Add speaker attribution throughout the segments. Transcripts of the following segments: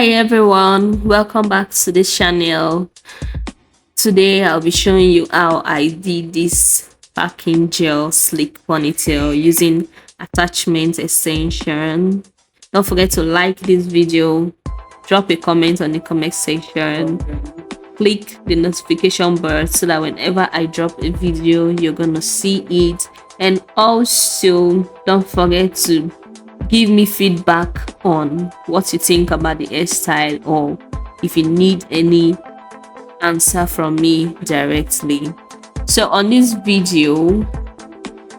Speaker 1: Hi everyone, welcome back to this channel. Today I'll be showing you how I did this packing gel slick ponytail using attachment extension. Don't forget to like this video, drop a comment on the comment section, click the notification bell so that whenever I drop a video you're gonna see it, and also don't forget to give me feedback on what you think about the hairstyle, or if you need any answer from me directly. So on this video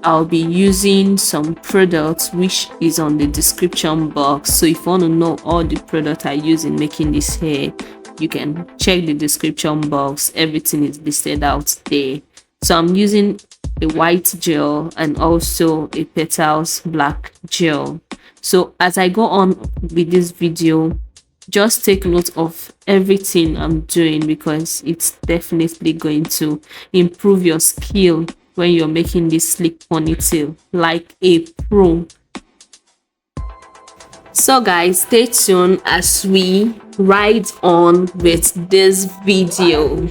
Speaker 1: I'll be using some products which is on the description box. So if you want to know all the product I use in making this hair, you can check the description box. Everything is listed out there. So I'm using a white gel and also a petals black gel. So as I go on with this video, just take note of everything I'm doing, because it's definitely going to improve your skill when you're making this slick ponytail like a pro. So guys, stay tuned as we ride on with this video.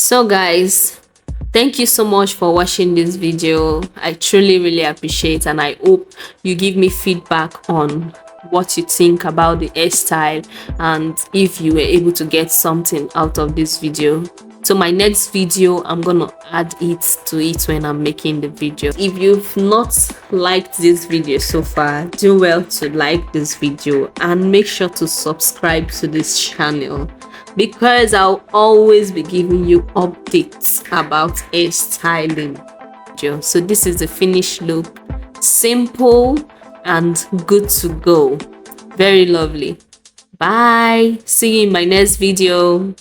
Speaker 1: So guys, thank you so much for watching this video. I truly really appreciate, and I hope you give me feedback on what you think about the hairstyle and if you were able to get something out of this video. So my next video, I'm gonna add it to it when I'm making the video. If you've not liked this video so far, do well to like this video and make sure to subscribe to this channel, because I'll always be giving you updates about hairstyling. So this is the finished look, simple and good to go. Very lovely. Bye. See you in my next video.